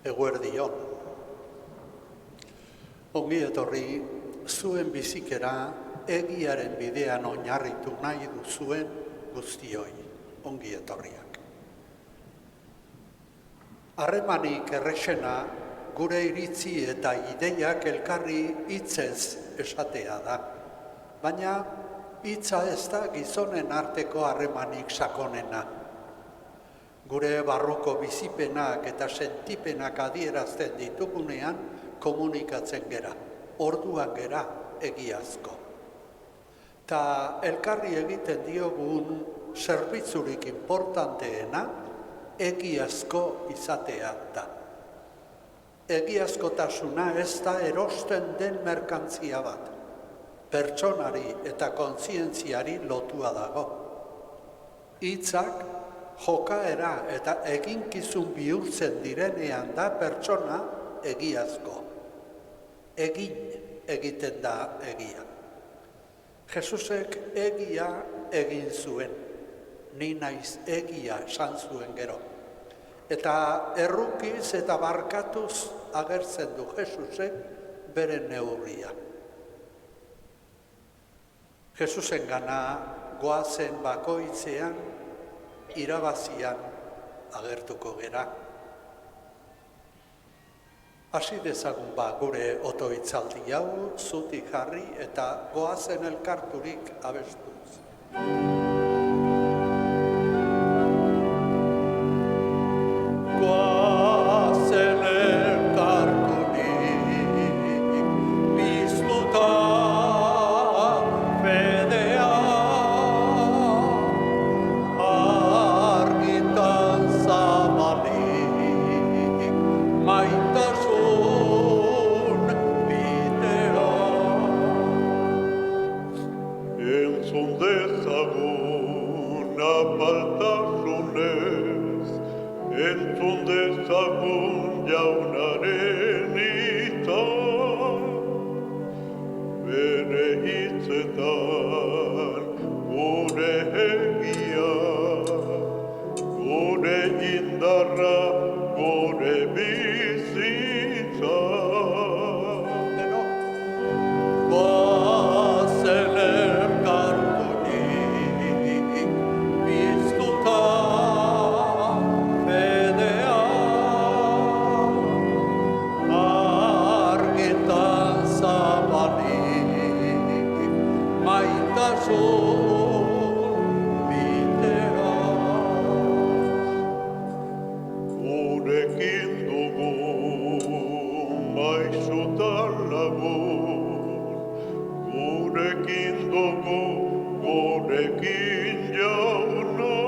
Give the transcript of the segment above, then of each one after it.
Eguerdion. Ongi etorri zuen bizikera egiaren bidean oinarritu nahi duzuen guztioi. Ongi etorriak. Harremanik errexena gure iritzi eta ideiak elkarri hitzez esatea da. Baina hitza ez da gizonen arteko harremanik sakonena. Gure barruko bizipenak eta sentipenak adierazten ditugunean komunikatzen gera, orduan gera egiazko. Ta elkarri egiten diogun zerbitzurik importanteena egiazko izatea da. Egiazkotasuna ez da erosten den merkantzia bat. Pertsonari eta kontzientziari lotua dago. Hitzak jokaera eta eginkizun bihurtzen direnean da pertsona egiazko. Egin egiten da egia. Jesusek egia egin zuen, ni naiz egia esan zuen gero. Eta errukiz eta barkatuz agertzen du Jesusek bere neurria. Jesusengana goazen bakoitzean, irabazian agertuko gera. Hasi dezagun gure otoitzaldi hau zutik jarri eta goazen elkarturik abestuz. Goazen elkarturik bizluta fedea argitan zabalik maitasun bidea. Entzun dezagun apaltasunez, entzun dezagun jaunaren hitza, bere hitzetan gure egia, gure indarra, gure bizitza. Goazen elkarturik biztuta fedea, argitan zabalik maitasun bidea. Gurekin dugu maisutan lagun, gurekin dugu, gurekin jauna,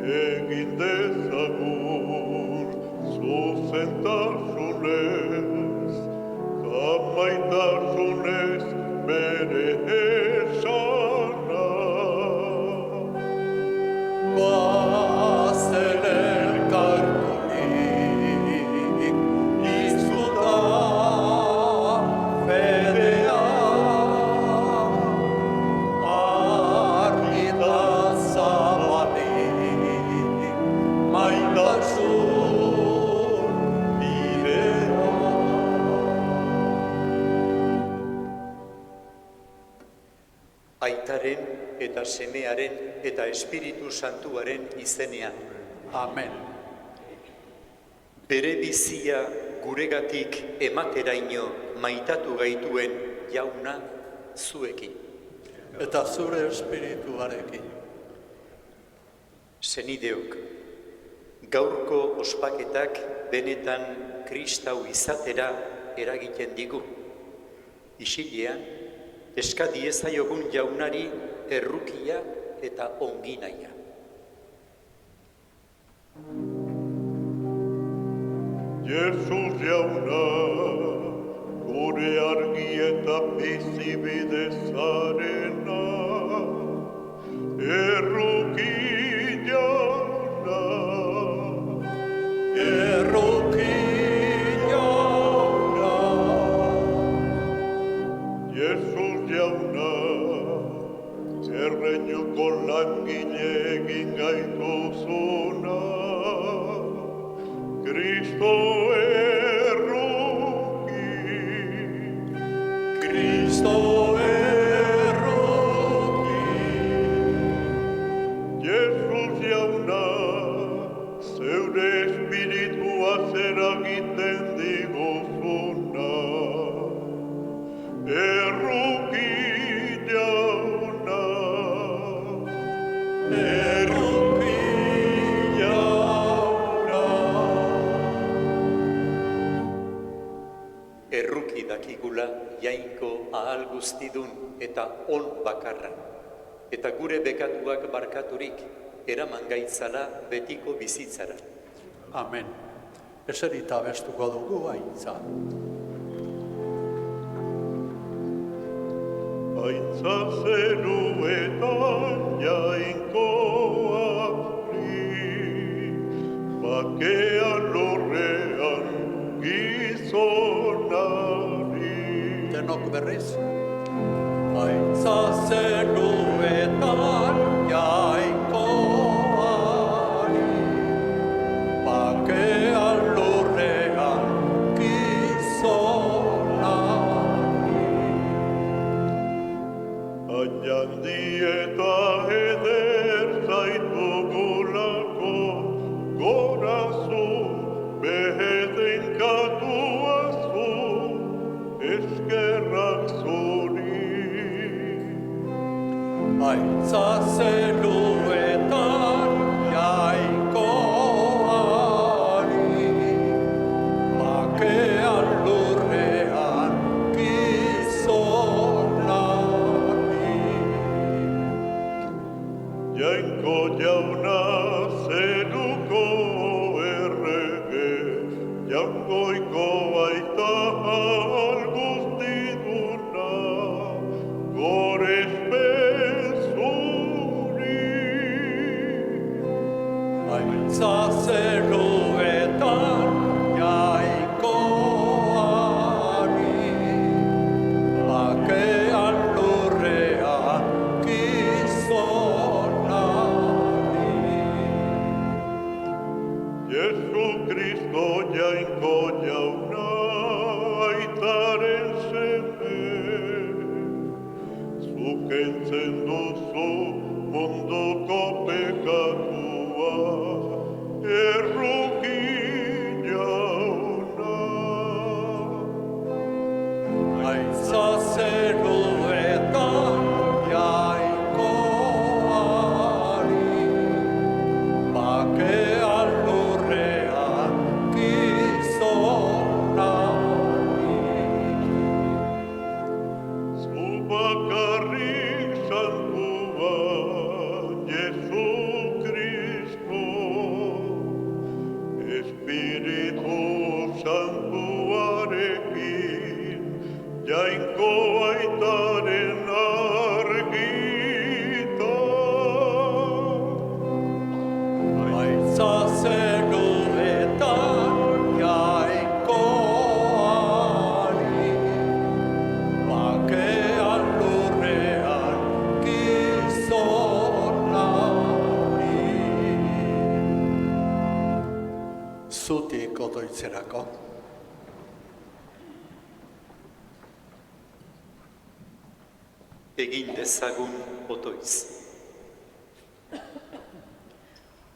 egin dezagun zuzentasunez, amaitasunez bere esana. Goazen elkarturik bizluta fedea, argitan zabalik maitasun bidea. Aitaren eta Semearen eta Espiritu Santuaren izenean. Amen. Bere bizia guregatik emateraino maitatu gaituen jauna zuekin. Eta zure espirituarekin. Senideok, gaurko ospaketak benetan kristau izatera eragiten digu. Isilean, eska diezaiogun jaunari errukia eta onginaia. Jesus jauna, gure argi eta bizi bidezarena, erruki jauna, Erruki jauna, Jesus jauna, erreinuko langile egin gaituzuna, Jesus jauna, zeure espiritua zer egiten diguzuna. Erruki jauna, erruki jauna. Erruki dakigula jainko ahal guztidun eta on bakarra. Eta gure bekatuak barkaturik, eraman gaitzala betiko bizitzara. Amen. Eserita bestuko dugu haintza. Aintza zeruetan jainkoari, bakean lorrean gizonari. Denok berriz. Haintza zeruetan jainkoari, bakean lurrean gizonari. Añandi eta eder zaitugulako, gorazu, beheten katuazu, eskerrak zuri. Haintza zeruetan jainkoari, bakean lurrean gizonari. Jainko jauna zeruko errege, jangoiko baita ahal guztiduna, gorespen zuri. Haintza zeruetan jainkoari, bakean lurrean gizonari. Jesu Kristo jainko jauna, aitaren seme, zuk entzen duzu munduko pekatua, erruki jauna. Haintza zeruetan jainkoari, bakean lurrean gizonari. Zu bakarrik santua, Jesu Kristo, Espiritu Santuarekin, jainko aitaren argita. Haintza zeruetan jainkoari, bakean lurrean gizonari. Zutik otoitzerako. Egin dezagun otoiz.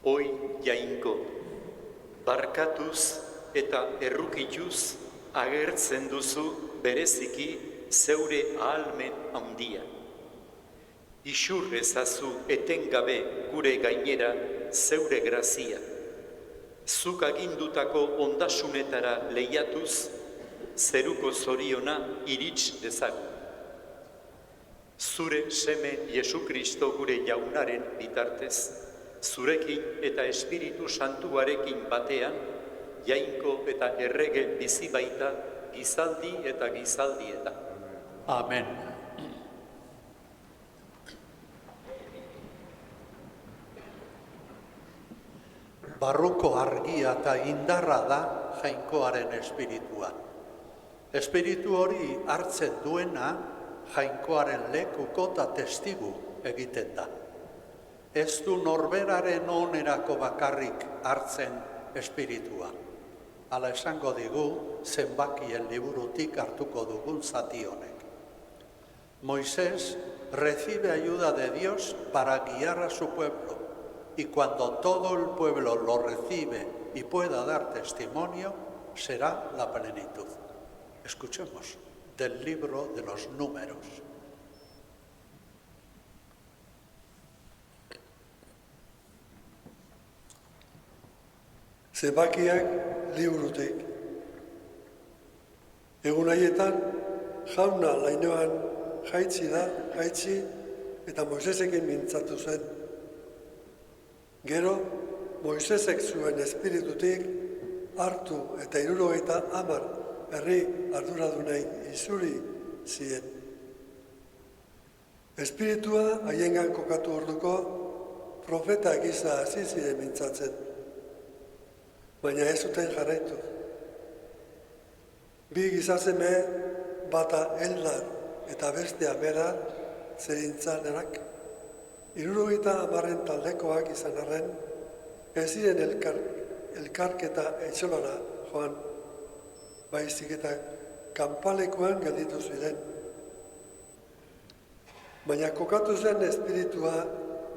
Oi jainko, barkatuz eta errukituz agertzen duzu bereziki zeure ahalmen handia. Isur ezazu etengabe gure gainera zeure grazia. Zuk agindutako ondasunetara lehiatuz, zeruko zoriona irits dezagun. Zure seme Jesu Kristo gure jaunaren bitartez, zurekin eta Espiritu Santuarekin batean, jainko eta errege bizi baita, gizaldi eta gizaldieta. Amen. Barruko argia eta indarra da jainkoaren espiritua. Espiritu hori hartzen duena jainkoaren lekuko eta testigu egiten da. Ez du norberaren onerako bakarrik hartzen espiritua. Hala esango digu zenbakien liburutik hartuko dugun zati honek. Moisés recibe ayuda de Dios para guiar a su pueblo, y cuando todo el pueblo lo recibe y pueda dar testimonio, será la plenitud. Escuchemos del libro de los Números. Zebakiak liburutik. Egun haietan, jauna lainoan jaitsi eta Moisesekin mintzatu zen. Gero, Moisesek zuen espiritutik hartu eta 70 herri arduradunei izuri zien. Espiritua haiengan kokatu orduko profeta gisa hasi ziren mintzatzen, baina ez zuten jarraitu. Bi gizaseme, bata Eldar eta bestea Medad zerintzanenak, 70 taldekoak izan arren, ez ziren elkarketa etxolara joan, baizik eta kanpalekuan gelditu ziren. Baina kokatu zen espiritua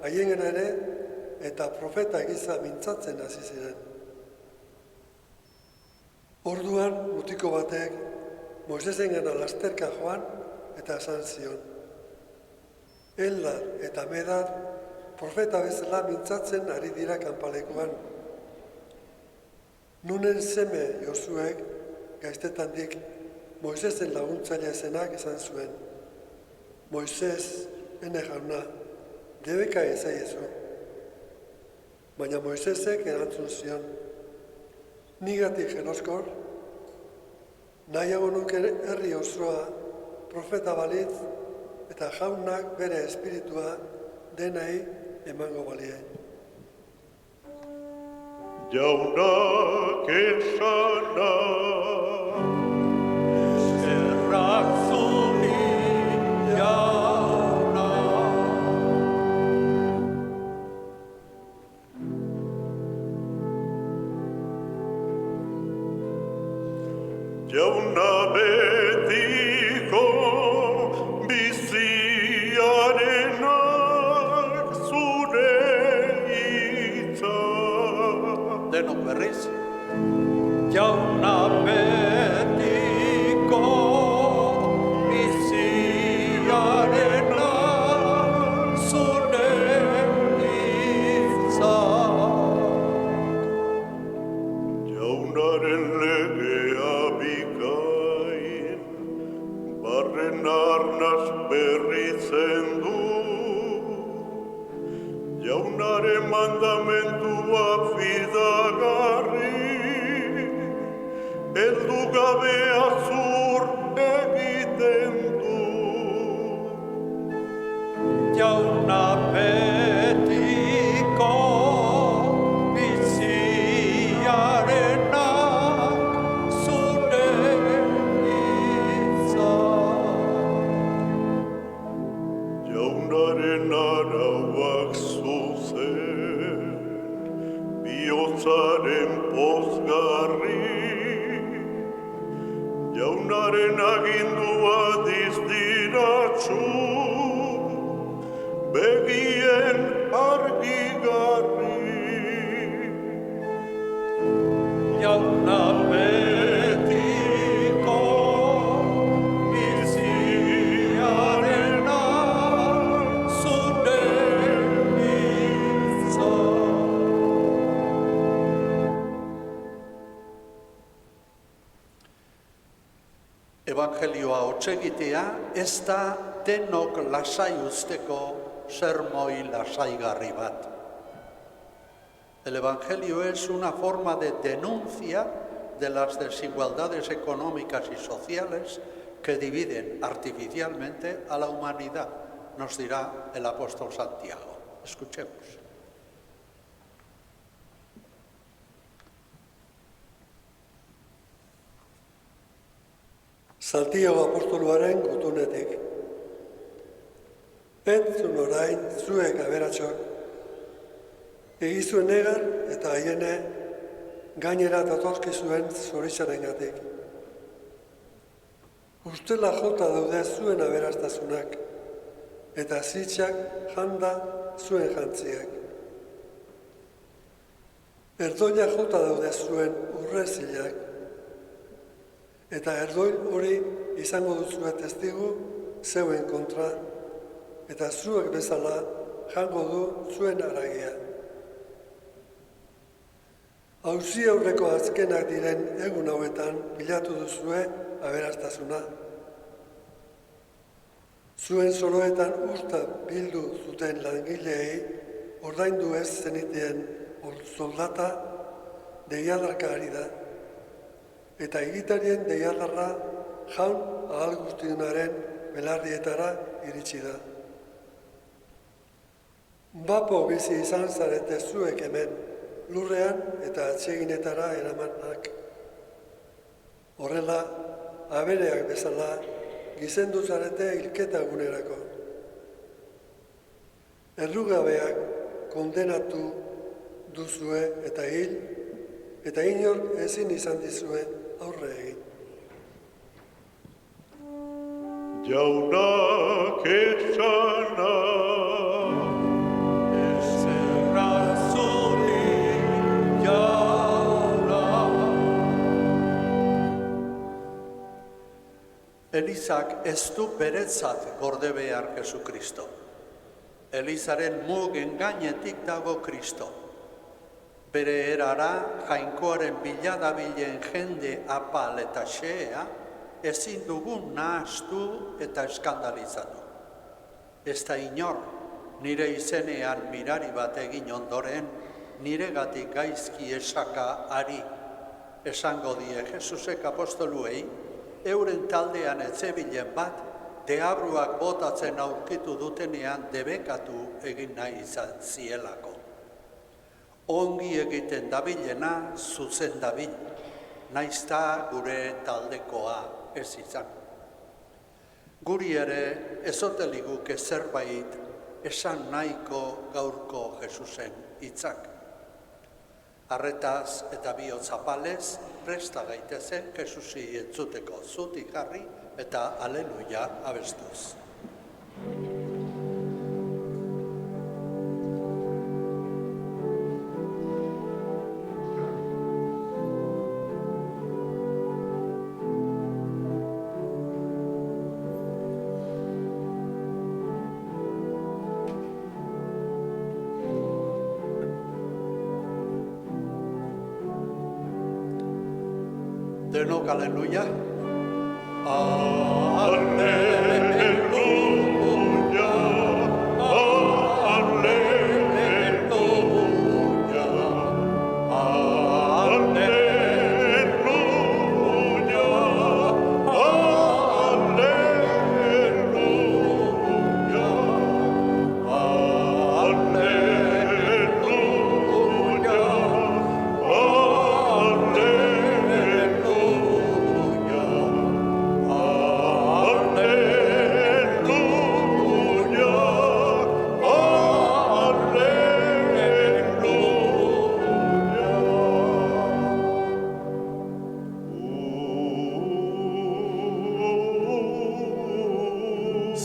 haiengen ere eta profeta gisa mintzatzen hasi ziren. Orduan mutiko batek Moisesengana lasterka joan eta esan zion: Eldar eta Medad profeta bezala mintzatzen ari dira kanpalekuan. Nunen seme Josuek gaiztetandik Moisesen laguntzaile zenak esan zuen: Moises, ene jauna, debeka ezaiezu. Baina Moisesek erantzun zion: nigatik genoskor, nahiago nuke herri osoa profeta balitz eta jaunak bere espiritua denei emango balie. Jaunak esana, Eskerrak zuri, jauna. jauna betiko biziarenak zure hitza. Denok berriz. Jauna betiko biziarena zure hitza. Jaunaren legea bikain, barren arnaz berritzen du. Jaunaren mandamentua fidagarri, heldu gabe azur egiten du. Jauna betiko biziarena zure hitza. Jaunaren arauak zuzen, bihotzaren pozgarri, jaunaren agindua dizdiratsu, begien argigarri. Jauna betiko biziarena zure hitza. Evangelioa hotsegitea ez da denok lasai uzteko sermoi lasaigarri bat. El Evangelio es una forma de denuncia de las desigualdades económicas y sociales que dividen artificialmente a la humanidad, nos dirá el apóstol Santiago. Escuchemos. Santiago apostoluaren gutunetik. Entzun orain zuek aberatxok, egizuen negar eta haiene gainera datozkizuen zoritxarengatik. Ustela jota daude zuen aberastasunak, eta zitsak janda zuen jantziak. Erdoila jota daude zuen urrezilak, eta erdoil hori izango duzue testigu zeuen kontra, eta zuek bezala jango du zuen aragia. Auzi aurreko azkenak diren egun hauetan bilatu duzue aberastasuna. Zuen soroetan urta bildu zuten langileei ordaindu ez zenitien soldata deiadarka ari da, eta egitarien deiadarra jaun ahal guztiunaren belarrietara iritsi da. Bapo bizi izan zarete zuek hemen, lurrean eta atseginetara eramanak. Horrela, abereak bezala, gizendu zarete hilketa egunerako. Errugabeak kondenatu duzue eta hil, eta inork ezin izan dizue aurre egin. Jaunak esana, Elizak ez du beretzat gorde behar Jesu Kristo. Elizaren mugen gainetik dago Kristo. Bere erara jainkoaren biladabilen jende apal eta xea ezin dugun nahastu eta eskandalizatu. Ez da inor, nire izenean mirari bat egin ondoren, niregatik gaizki esaka ari esango die Jesusek apostoluei, euren taldean etzebilen bat, deabruak botatzen aurkitu dutenean debekatu egin nahi izan zielako. Ongi egiten dabilena zuzen dabil, naizta gure taldekoa ez izan. Guri ere ezoteliguk zerbait esan nahiko gaurko Jesusen hitzak. Arretaz eta bihotz apalez, presta gaitezen Jesusi entzuteko zutik jarri eta aleluia abestuz. Denok aleluia. Alleluia, alleluia, alleluia,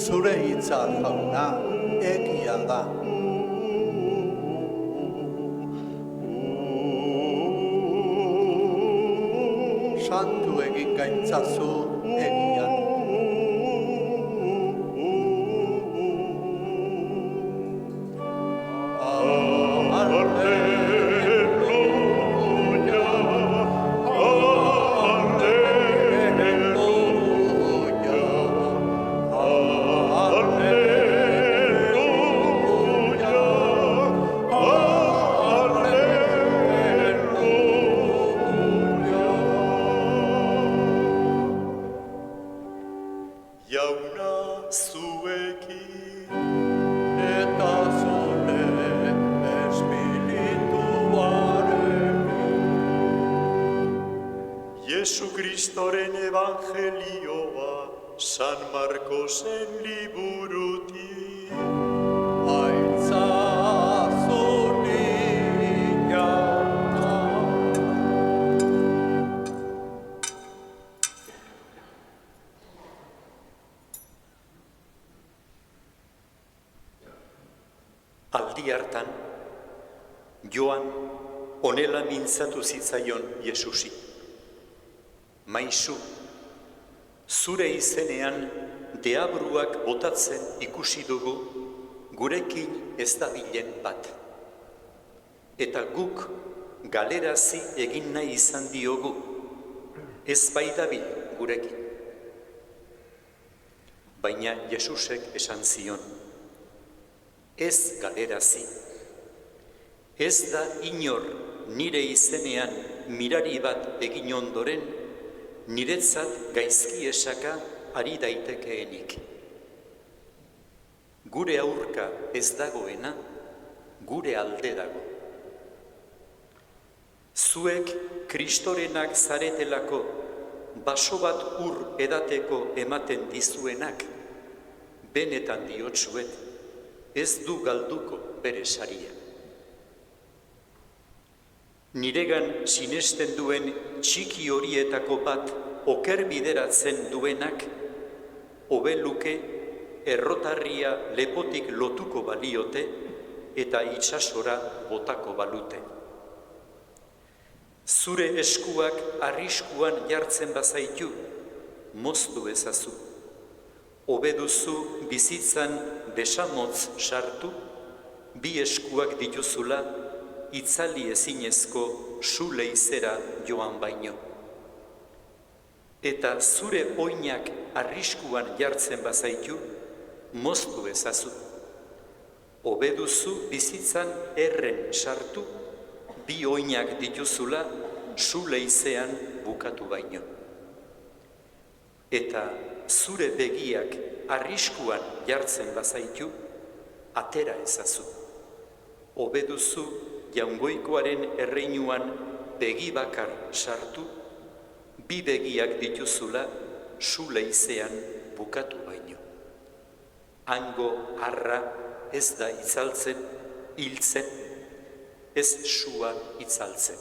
Zure hitza jauna egia da. Santu egin gaitzazu egian. Jauna zuekin, Eta zure espirituarekin. Jesu Kristoren evangelioa San Markosen liburutik. Aitza zunik jauna. Aldi hartan, Joan honela mintzatu zitzaion Jesusi. Maisu, zure izenean deabruak botatzen ikusi dugu, gurekin ez dabilen bat. Eta guk galerazi egin nahi izan diogu, ez baitabil gurekin. Baina Jesusek esan zion, ez galerazi. Ez da inor nire izenean mirari bat egin ondoren, niretzat gaizki esaka ari daitekeenik. Gure aurka ez dagoena, gure alde dago. Zuek Kristorenak zaretelako baso bat ur edateko ematen dizuenak, benetan diotsuet, ez du galduko bere saria. Niregan sinesten duen txiki horietako bat oker bideratzen duenak, hobe luke errotarria lepotik lotuko baliote eta itsasora botako balute. Zure eskuak arriskuan jartzen bazaitu, moztu ezazu. Hobe duzu bizitzan besamotz sartu, bi eskuak dituzula, itzali ezinezko su leizera joan baino. Eta zure oinak arriskuan jartzen bazaitu, moztu ezazu. Hobe duzu bizitzan erren sartu, bi oinak dituzula, su leizean bukatu baino. Eta zure begiak arriskuan jartzen bazaitu, atera ezazu. Hobe duzu jaungoikoaren erreinuan begi bakar sartu, bi begiak dituzula, su leizean bukatu baino. Hango arra ez da itzaltzen, hiltzen, ez sua itzaltzen.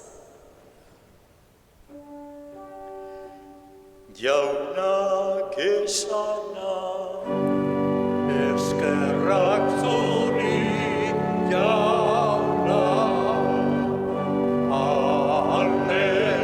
Jaunak esana, eskerrak zuri, jauna. Alleluia, alleluia,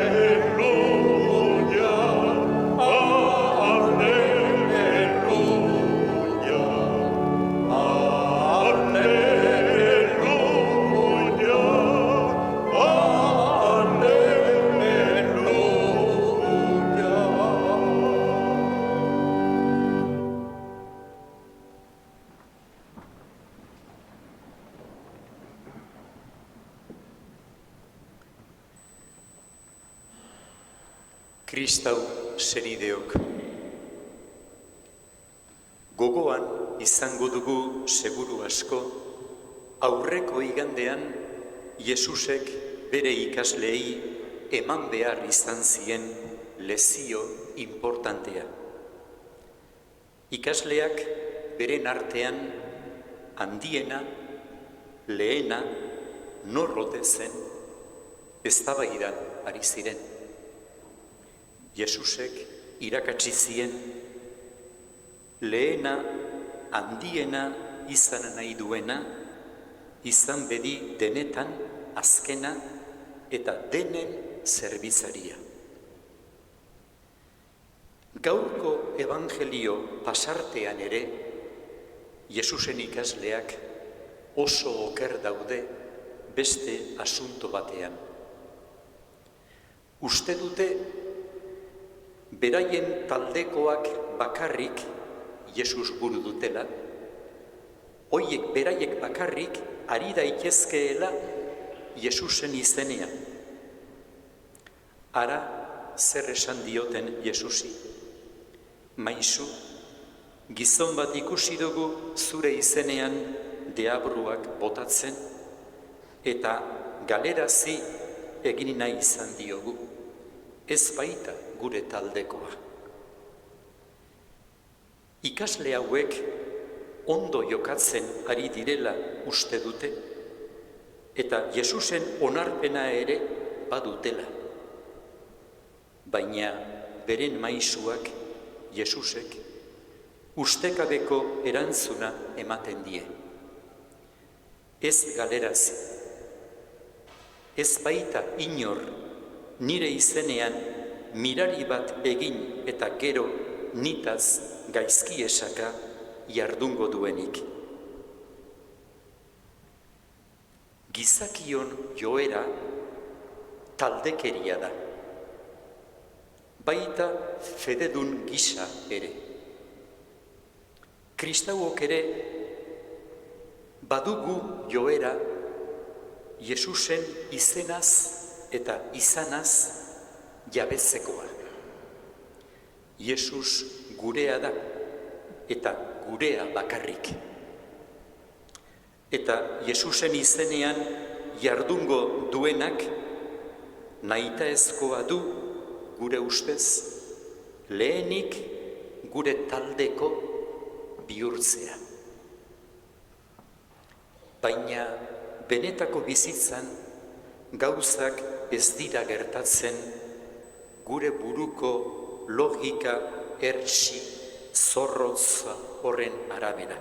Kristau senideok. Gogoan izango dugu seguru asko, aurreko igandean Jesusek bere ikasleei eman behar izan zien lezio importantea. Ikasleak beren artean handiena, lehena, norrote zen, eztabaidan ari ziren. Jesusek irakatsi zien, lehena, handiena izan nahi duena, izan bedi denetan azkena eta denen zerbitzaria. Gaurko evangelio pasartean ere, Jesusen ikasleak oso oker daude beste asunto batean. Uste dute, beraien taldekoak bakarrik Jesus buru dutela, hoiek beraiek bakarrik ari daitezkeela Jesusen izenean. Ara, zer esan dioten Jesusi? Maisu, gizon bat ikusi dugu zure izenean deabruak botatzen, eta galerazi egin nahi izan diogu, ez baita gure taldekoa. Ikasle hauek ondo jokatzen ari direla uste dute, eta Jesusen onarpena ere badutela. Baina beren maisuak Jesusek ustekabeko erantzuna ematen die. ez galerazi. Ez baita inor nire izenean mirari bat egin eta gero nitaz gaizki esaka jardungo duenik. Gizakion joera taldekeria da. Baita fededun gisa ere. Kristauok ere badugu joera Jesusen izenaz eta izanaz jabetzekoa. Jesus gurea da eta gurea bakarrik. Eta Jesusen izenean jardungo duenak nahitaezkoa du gure ustez lehenik gure taldeko bihurtzea. Baina benetako bizitzan gauzak ez dira gertatzen gure buruko logika ertsi zorrotza horren arabera.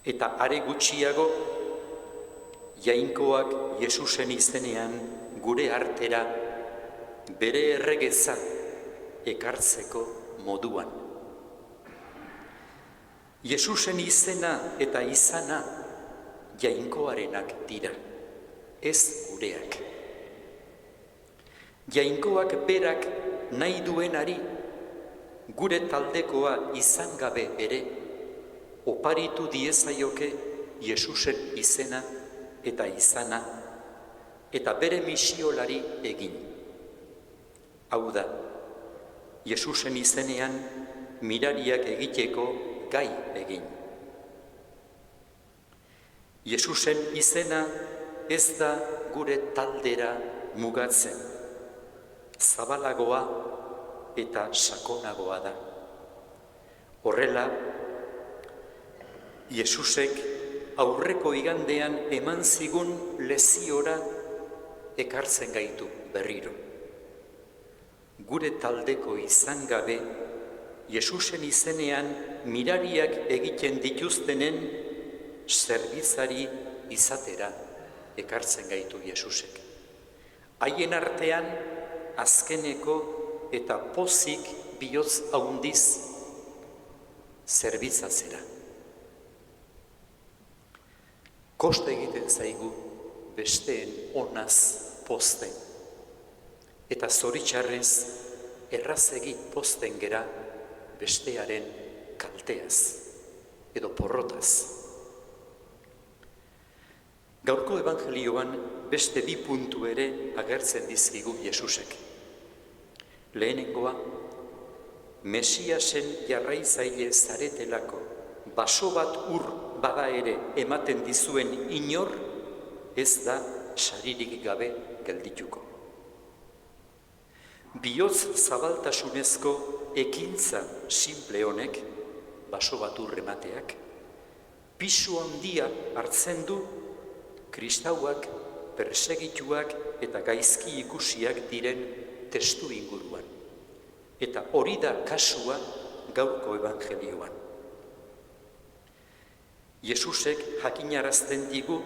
Eta are gutxiago, Jainkoak Jesusen izenean gure artera bere erregeza ekartzeko moduan. Jesusen izena eta izana Jainkoarenak dira, ez gureak. Jainkoak berak nahi duenari gure taldekoa izan gabe ere oparitu diezaioke Jesusen izena eta izana eta bere misiolari egin. Hau da, Jesusen izenean mirariak egiteko gai egin. Jesusen izena ez da gure taldera mugatzen. Zabalagoa eta sakonagoa da. Horrela, Jesusek aurreko igandean eman zigun leziora ekartzen gaitu berriro. Gure taldeko izan gabe, Jesusen izenean mirariak egiten dituztenen zerbitzari izatera ekartzen gaitu Jesusek. Haien artean azkeneko eta pozik bihotz haundiz zerbitzatzera. Koste egiten zaigu besteen onaz pozten. Eta zoritxarrez errazegi pozten gera bestearen kalteaz edo porrotaz. Gaurko evangelioan beste 2 puntu ere agertzen dizkigu Jesusek. Lehenengoa, Mesiasen jarraitzaile zaretelako baso bat ur bada ere ematen dizuen inor, ez da saririk gabe geldituko. Bihotz zabaltasunezko ekintza simple honek, baso bat ur emateak, pisu handia hartzen du kristauak, persegituak eta gaizki ikusiak diren testu inguruan. Eta hori da kasua gaurko evangelioan. Jesusek jakinarazten digu,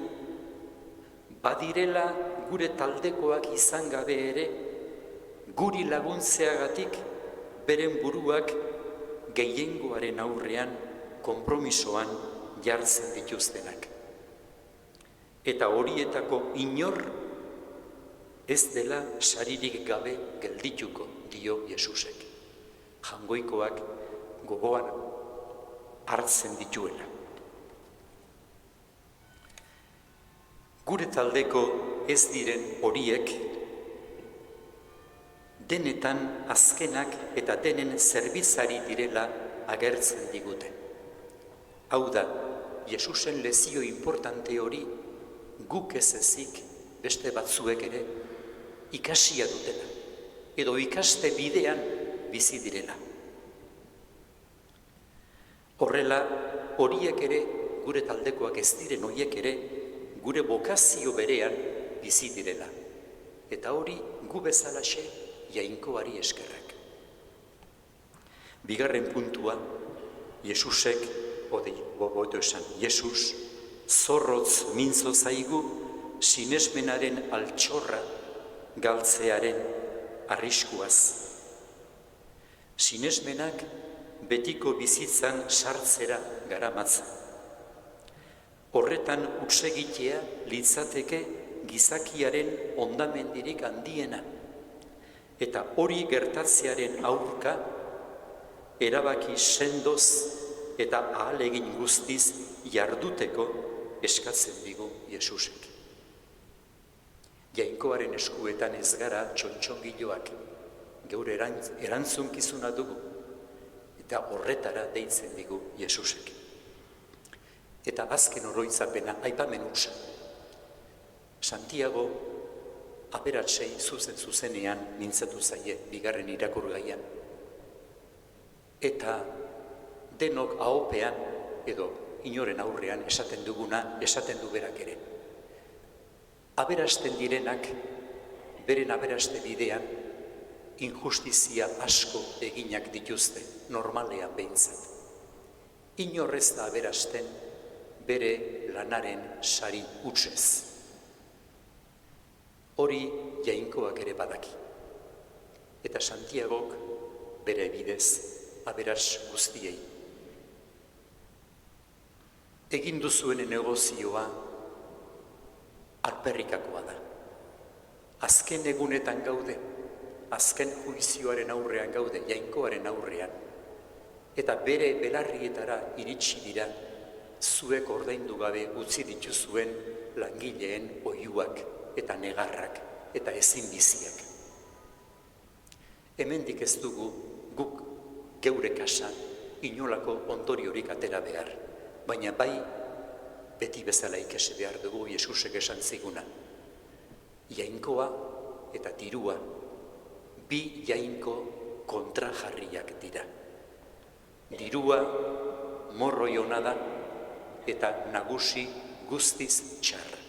badirela gure taldekoak izan gabe ere, guri laguntzeagatik beren buruak gehiengoaren aurrean konpromisoan jartzen dituztenak. Eta horietako inor ez dela saririk gabe geldituko, dio Jesusek. Jangoikoak gogoan hartzen dituela. Gure taldeko ez diren horiek denetan azkenak eta denen zerbitzari direla agertzen digute. Hau da, Jesusen lezio importante hori guk ez ezik beste batzuek ere ikasia dutela, edo ikaste bidean bizi direla. Horrela, horiek ere, gure taldekoak ez diren horiek ere, gure bokazio berean bizi direla. Eta hori gu bezalaxe Jainkoari eskerrak. Bigarren puntua, Jesusek, Jesus zorrotz mintzo zaigu sinesmenaren altxorra galtzearen arriskuaz. Sinesmenak betiko bizitzan sartzera garamatza. Horretan utsegitea litzateke gizakiaren hondamendirik handiena, eta hori gertatzearen aurka erabaki sendoz eta ahalegin guztiz jarduteko eskatzen digu Jesusek. Jainkoaren eskuetan ez gara txontxongiloak, geure erantzunkizuna dugu, eta horretara deitzen digu Jesusek. Eta azken oroitzapena aipamen hutsa. Santiago aberatsei zuzenean mintzatu zaie bigarren irakurgaian. Eta denok ahopean edo inoren aurrean esaten duguna esaten du berak ere. Aberasten direnak beren aberaste bidean injustizia asko eginak dituzte, normalean behintzat. Inorrez da aberasten bere lanaren sari hutsez. Hori jainkoak ere badaki. Eta Santiagok bere bidez aberas guztiei. Egin duzuen negozioa alperrikakoa da. Azken egunetan gaude, azken juizioaren aurrean gaude, jainkoaren aurrean. Eta bere belarrietara iritsi dira, zuek ordaindu gabe utzi dituzuen langileen oihuak eta negarrak eta ezin biziak. Hemendik ez dugu guk geure kasan inolako ondoriorik atera behar, baina bai beti bezala ikasi behar dugu Jesusek esan ziguna. Jainkoa eta dirua bi jainko kontrajarriak dira. Dirua morroi ona da eta nagusi guztiz txarra.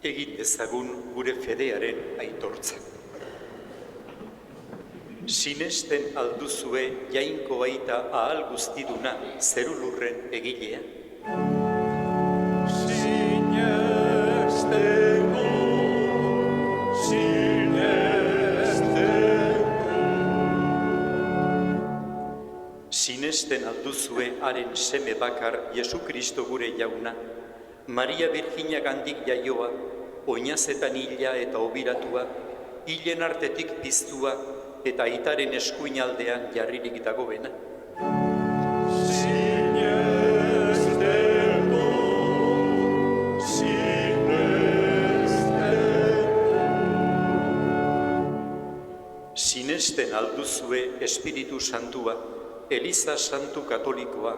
Egin dezagun gure fedearen aitortza. Sinesten alduzue jainko baita ahal guztiduna zerulurren egilea? Sinesten alduzue haren seme bakar Jesu Kristo gure jauna, Maria Virginia gandik jaioa, oinazetan hila eta obiratua, hilen artetik piztua eta aitaren eskuinaldean jarririk dagoena. Sinesten alduzue Espiritu Santua, Eliza Santu Katolikoa,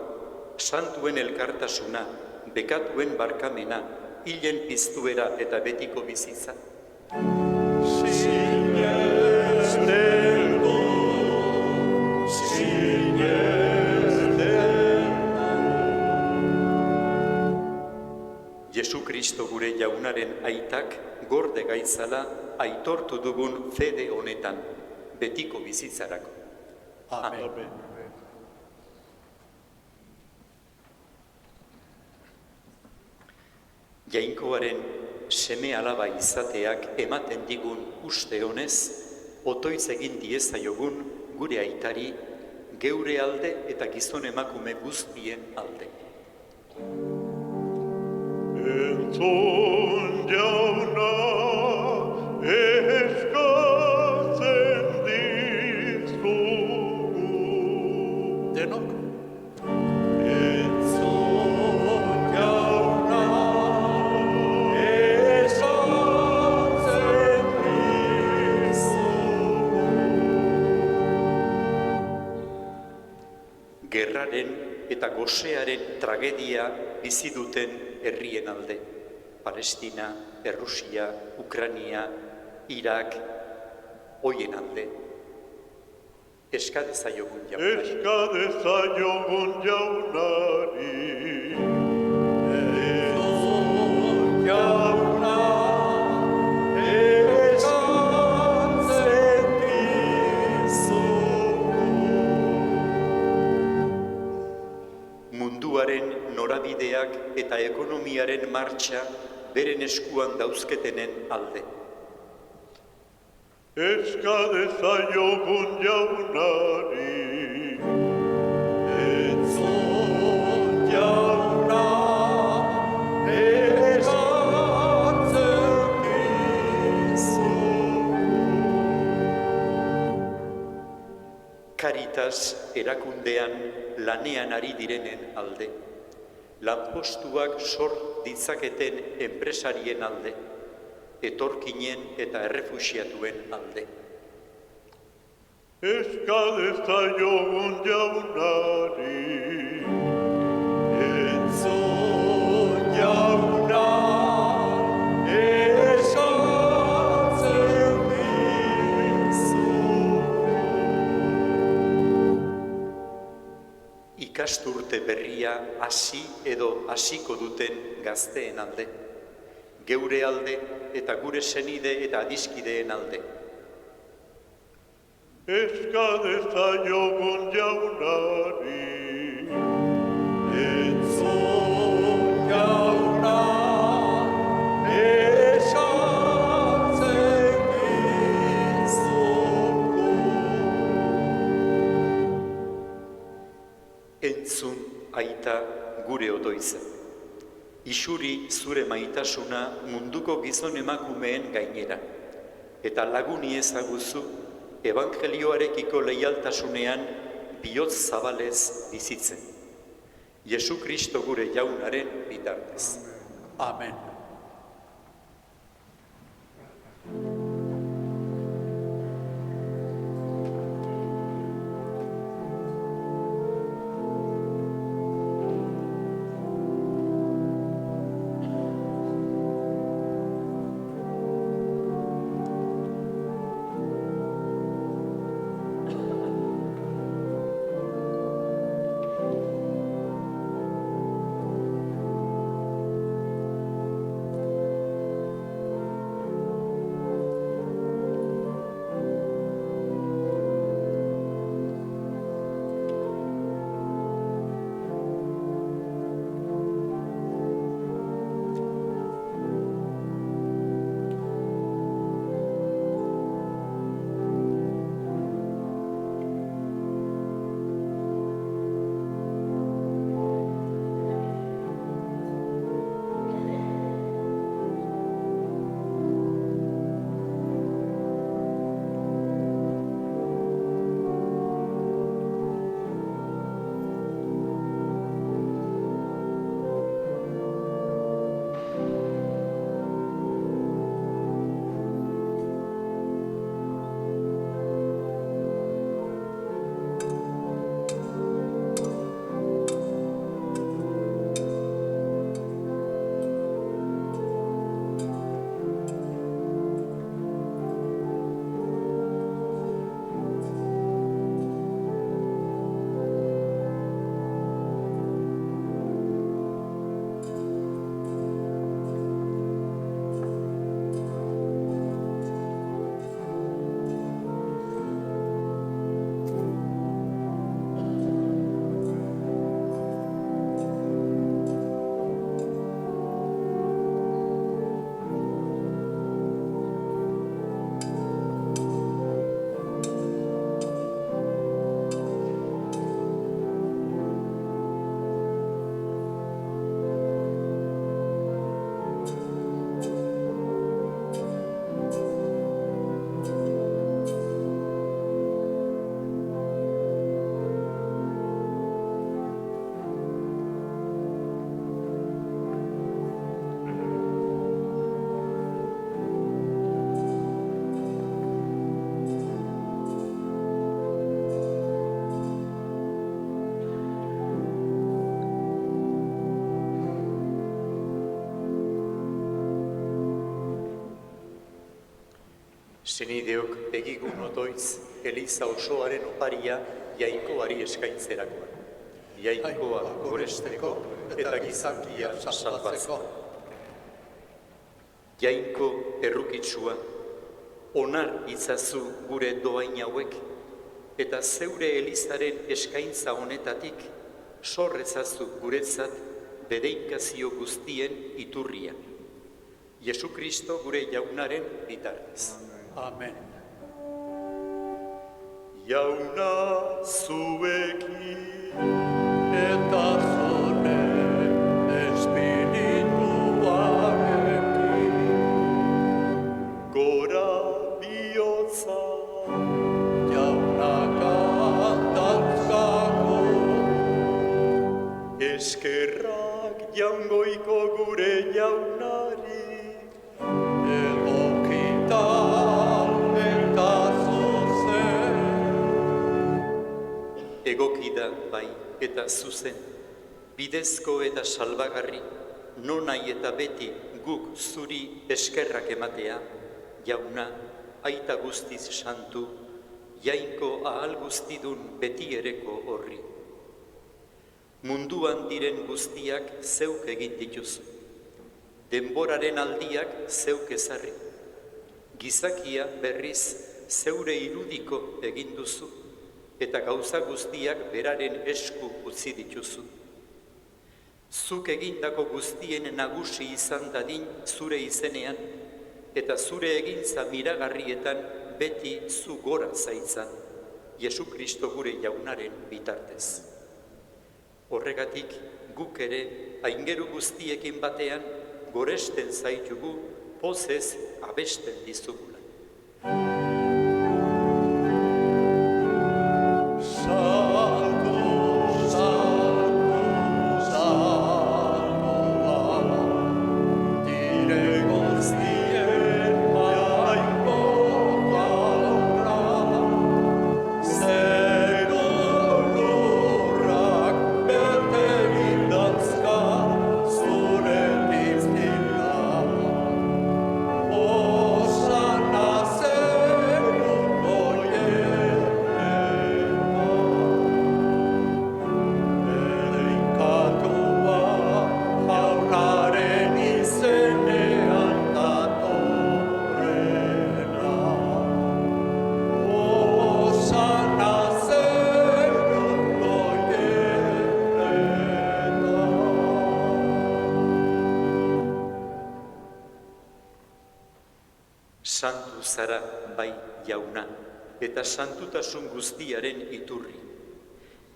santuen elkartasuna, bekatuen barkamena, hilen piztuera eta betiko bizitza. Jesu Kristo gure jaunaren aitak gorde gaitzala aitortu dugun fede honetan, betiko bizitzarako. Amen. Jainkoaren seme alaba izateak ematen digun uste honez, otoitz egin diezaiogun gure aitari, geure alde eta gizon emakume guztien alde. Entzun jauna eskatzen dizugu. Denok? Gerraren eta gosearen tragedia bizi duten herrien alde. Palestina, Errusia, Ukrania, Irak, hoien alde. Eska dezaiogun jaunari. Eska dezaiogun jaunari. Jauna, eskatzen dizugu. Munduaren norabideak eta ekonomiaren martxa beren eskuan dauzketenen alde. Eska dezaiogun jaunari. Entzun jauna, eskatzen dizugu. Caritas erakundean lanean ari direnen alde. Lanpostuak sor ditzaketen enpresarien alde. Etorkinen eta errefuxiatuen alde. Eska dezaiogun jaunari. Entzun jauna, eskatzen dizugu. Ikasturte berria hasi edo hasiko duten gazteen alde. Geure alde eta gure senide eta adiskideen alde. Eska dezaiogun jaunari. Entzun jauna, eskatzen dizugu. Entzun aita gure otoiza. Isuri zure maitasuna munduko gizon emakumeen gainera, eta laguni ezaguzu evangelioarekiko leialtasunean bihotz zabalez bizitzen. Jesu Kristo gure jaunaren bitartez. Amen. Senideok egigun otoitz Eliza osoaren oparia jainkoari eskaintzerakoan. Jainkoa goresteko eta gizartia salbatzeko. Jainko errukitsua, onar itzazu gure doain hauek, eta zeure Elizaren eskaintza honetatik sorrezazu guretzat bedeinkazio guztien iturria. Jesu Kristo gure jaunaren bitartez. Amen. Jauna zuekin, Eta zure espirituarekin, gora bihotza, jauna kantatzago, eskerrak jaungoiko gure jaunari, egokitan eta zuzen. Egokida bai eta zuzen, bidezko eta salbagarri, nonai eta beti guk zuri eskerrak ematea, jauna, aita guztiz santu, jainko ahal guztidun beti ereko horri. Munduan diren guztiak zeuk egin dituzu, denboraren aldiak zeuk ezarri, gizakia berriz zeure irudiko egin duzu, eta gauza guztiak beraren esku utzi dituzu. Zuk egindako guztien nagusi izan dadin zure izenean, eta zure egintza miragarrietan beti zu gora zaitzan, Jesu Kristo gure jaunaren bitartez. Horregatik guk ere aingeru guztiekin batean goresten zaitugu pozez abesten dizugula. Santu zara bai jauna, eta santutasun guztiaren iturri.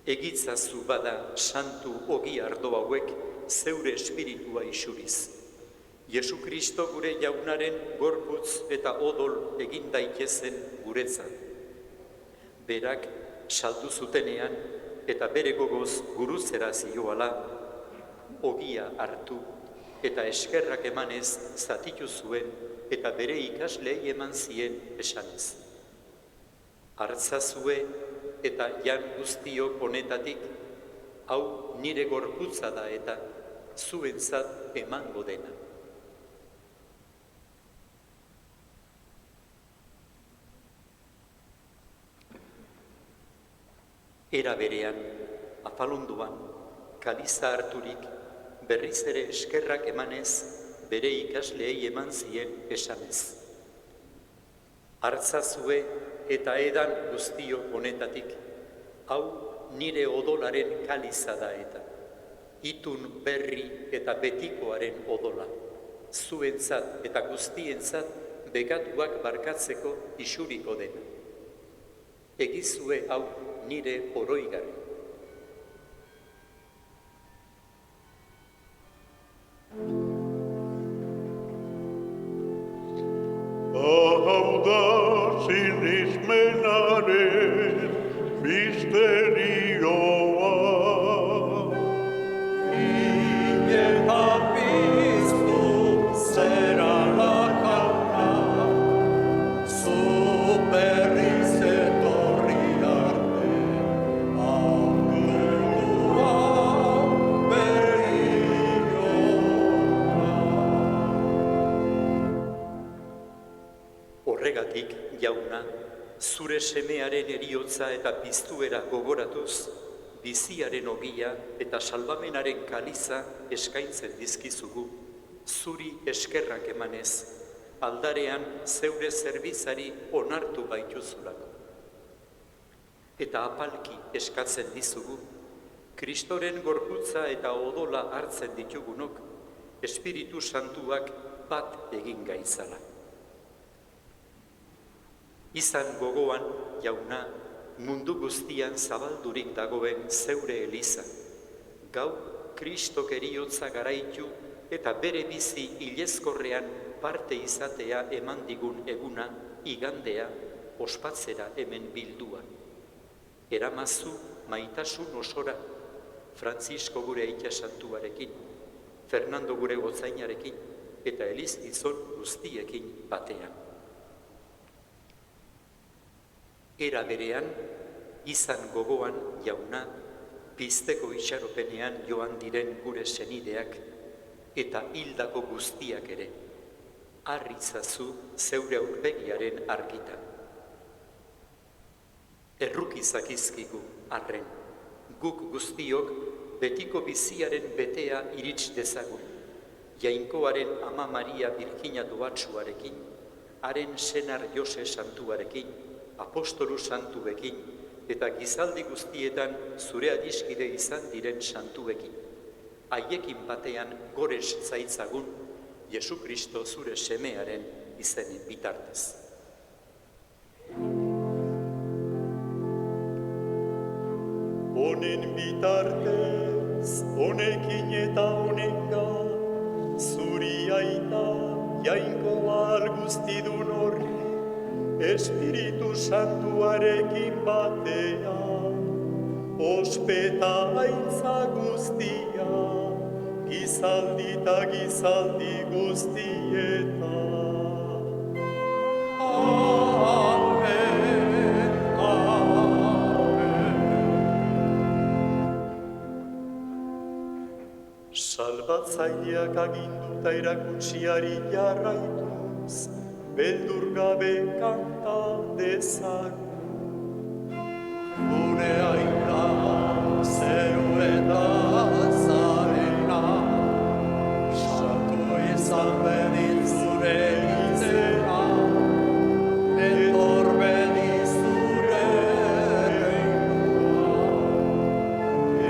Egitzazu bada santu ogi ardo hauek zeure espiritua isuriz. Jesu Kristo gure jaunaren gorputz eta odol egin daitezen guretzat. Berak saldu zutenean eta bere gogoz gurutzera zioala, ogia hartu eta eskerrak emanez zatitu zuen eta bere ikaslei eman zien esanez. Hartzazue eta jan guztiok honetatik, hau nire gorputza da eta zuentzat emango dena. Era berean, afalonduan, kaliza harturik, berriz ere eskerrak emanez, bere ikasleei eman zien esanez. Hartzazue eta edan guztio honetatik, hau nire odolaren kaliza da eta, itun berri eta betikoaren odola, zuentzat eta guztientzat begatuak barkatzeko isuriko dena. Egizue hau nire oroigarri. hau da sinismenaren misterioa. Eta piztu zera lakana, zu berriz etorri arte, aurrua berriona. Horregatik, jauna, zure semearen eriotza eta piztuera gogoratuz, biziaren ogia eta salbamenaren kaliza eskaintzen dizkizugu, zuri eskerrak emanez, aldarean zeure zerbizari onartu baituzulako. Eta apalki eskatzen dizugu, Kristoren gorputza eta odola hartzen ditugunok, Espiritu Santuak bat egin gaitzala. Izan gogoan, jauna, mundu guztian zabaldurik dagoen zeure eliza, gau Kristok eriotza garaitu eta bere bizi hilezkorrean parte izatea eman digun eguna, igandea, ospatzera hemen bildua. Eramazu maitasun osora, Frantzisko gure aita santuarekin, Fernando gure gotzainarekin eta Eliz gizon guztiekin batean. Era berean, izan gogoan, jauna, pizteko itxaropenean joan diren gure senideak eta hildako guztiak ere, harritzazu zeure aurpegiaren argitan. Errukizakizkigu arren, guk guztiok betiko biziaren betea irits dezagun, Jainkoaren ama Maria Birjina doatsuarekin, haren senar Jose santuarekin, apostolu santuekin, eta gizaldi guztietan zure adiskide izan diren santuekin. Haiekin batean gores zaitzagun, Jesu Kristo zure semearen izenen bitartez. Honen bitartez, honekin eta honenga, zuri aita, jainkoa guztidun horri, Espiritu Santuarekin batea, ospeta aintza guztia, gizaldi eta gizaldi guztieta. Salbatzaileak aginduta erakutsiari jarraituz, beldur gabe kanta dezagun. Gure aita, zeru eta zarena, santu izan bedin zure izena, etor bedin zure reinoa,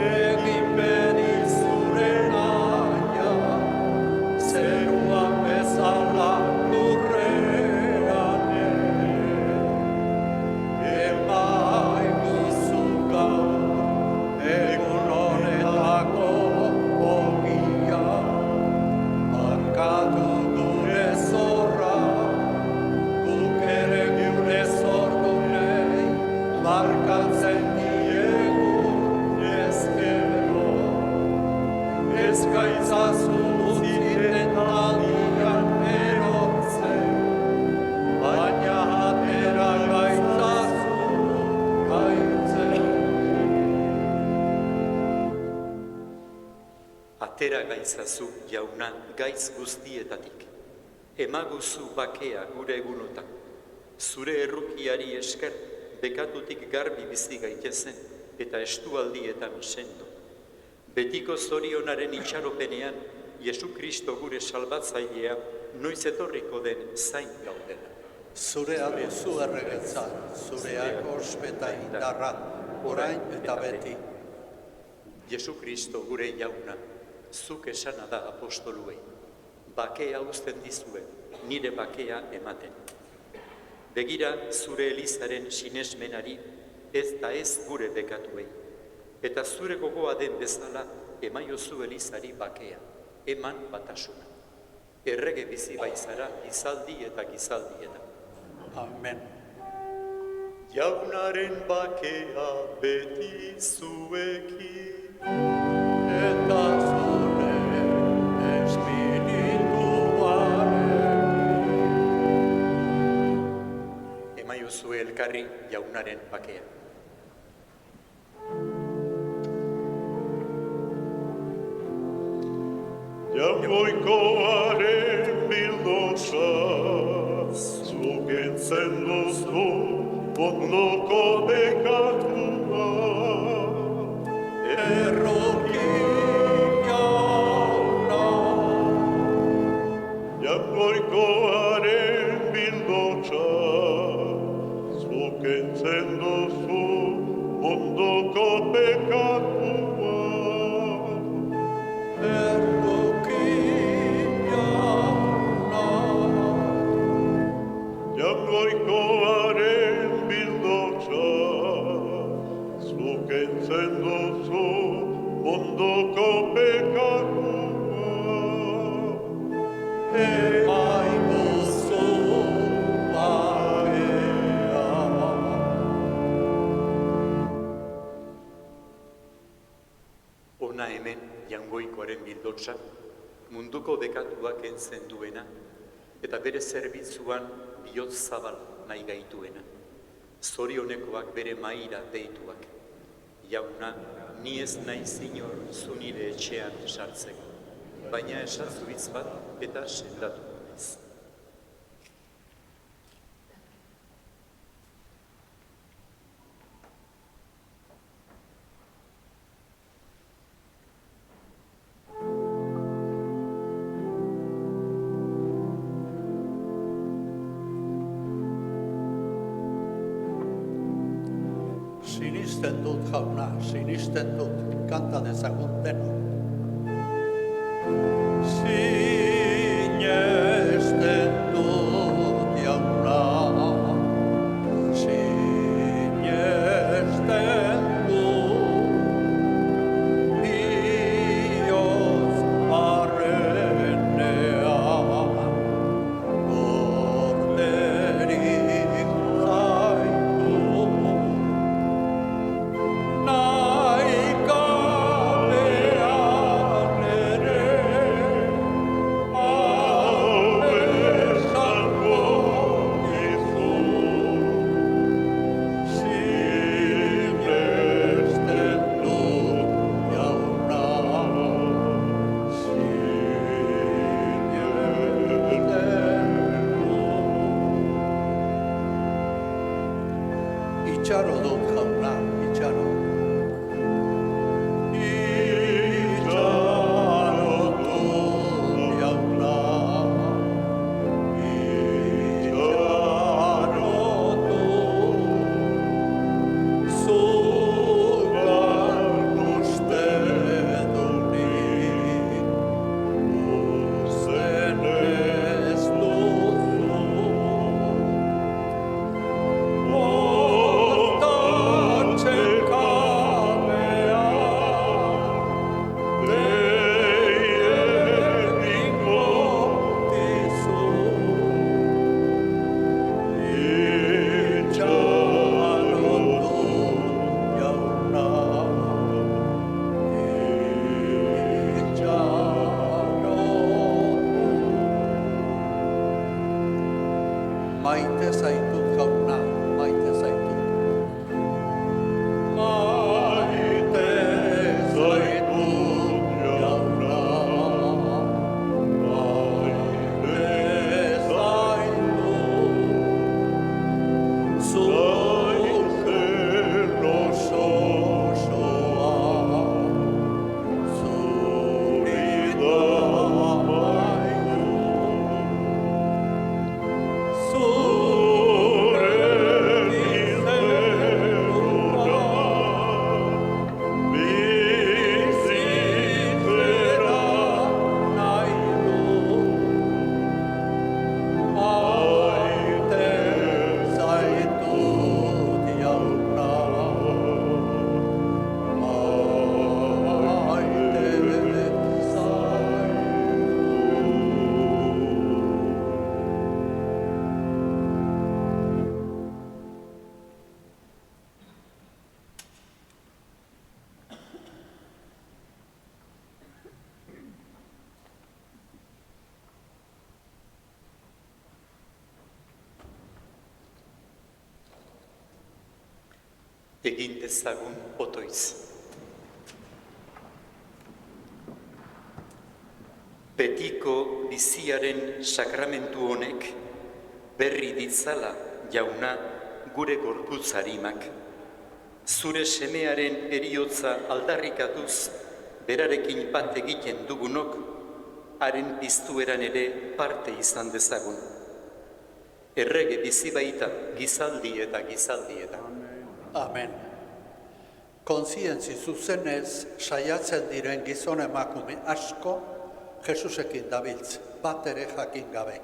egin bedin zure naia, zeruan bezala lurrean ere, emaiguzu gaur, egun honetako ogia, barkatu gure zorra, guk ere gure zordunei, barkatzen diegu ezkero. Ez gaitzazu ziren aldian erotzen, baina atera gaitzazu gaitzen. Atera gaitzazu, jauna, gaitz guztietatik. Emaguzu bakea gure egunotan. Zure errukiari esker, bekatutik garbi bizi gaitezen eta estualdietan sendo. Betiko zorionaren itxaropenean, Jesu Kristo gure salbatzailea, noiz etorriko den zain gaudela. Zurea duzu erregetza, zureak ospeta indarra, orain eta beti. Jesu Kristo gure jauna, zuk esana da apostoluei. Bakea uzten dizue, nire bakea ematen. Begira zure elizaren sinesmenari, ez da ez gure bekatuei. Eta zure gogoa den bezala, emaiozu elizari bakea, eman batasuna. Errege bizi baizara gizaldi eta gizaldietan. Amen. Jaunaren bakea beti zuekin, Eta zure espirituaren. Emaiozu elkarri jaunaren bakea. Jaungoikoaren bildosa, zuken kentzen duzu ondoko bekatua. Erroki jauna, Jangoikoaren bildotxa, zuk kentzen duzu ondoko bekatua. erroki jauna, Jangoikoaren bildotxa, zuk kentzen duzu ondoko bekatua. emaiguzu bakea. Hona hemen Jangoikoaren bildotsa, munduko bekatuak kentzen duena, eta bere zerbitzuan bihotz zabal nahi gaituena. Zorionekoak bere maira deituak. Jauna, ni ez naiz inor zu nire etxean sartzeko, baina esazu hitz bat eta sendatu naiz. Sinisten dut jauna, sinisten dut, kanta dezagun denok. Sinesten dut jauna, sinesten dut, bihotz barrenean, gorderik zaitu. Nahi gabean ere, esango dizu. Sinesten dut jauna, sinesten dut. Itxaro dut jauna, itxaro. Itxaro dut jauna, itxaro dut. Zugan uste dunik, uzen ez duzu. Hortatzen kabean, behien ingo dizu. Itxaro dut jauna, itxaro dut. Maite zaitut jauna, maite zaitut. Maite zaitut jauna, maite zaitut. Zuk osoa, zuri da maiu. Zure izenura, bizitzera nahi dut. Maite zaitut jauna, maite zaitut. Egin dezagun otoiz. Betiko biziaren sakramentu honek berri ditzala jauna, gure gorputz harimak. Zure semearen eriotza aldarrikatuz, berarekin bat egiten dugunok, haren piztueran ere parte izan dezagun. Errege bizi baita gizaldi eta gizaldietan. Amen. Kontzientzi zuzenez saiatzen diren gizon emakume asko Jesusekin dabiltz, bat ere jakin gabe.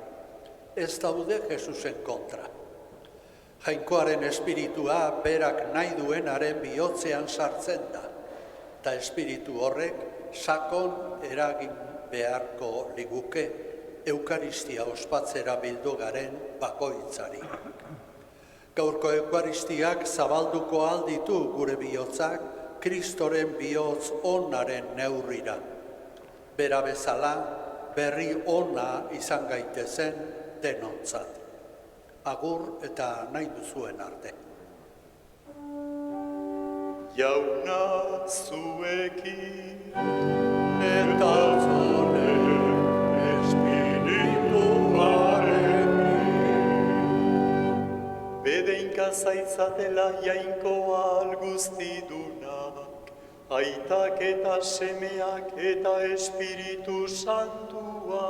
Ez daude Jesusen kontra. Jainkoaren espiritua berak nahi duenaren bihotzean sartzen da, eta espiritu horrek sakon eragin beharko liguke Eukaristia ospatzera bildu garen bakoitzari. Gaurko Eukaristiak zabalduko alditu gure bihotzak Kristoren bihotz onaren neurrira. Bera bezala berri ona izan gaitezen denontzat. Agur eta nahi duzuen arte. Jauna zuekin Eta zure espirituarekin. bedeinka zaitzatela jainkoa alguztidunak, aitak eta semeak eta espiritu santua.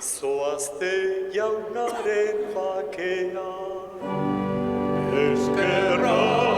Zoazte jaunaren bakea, eskerra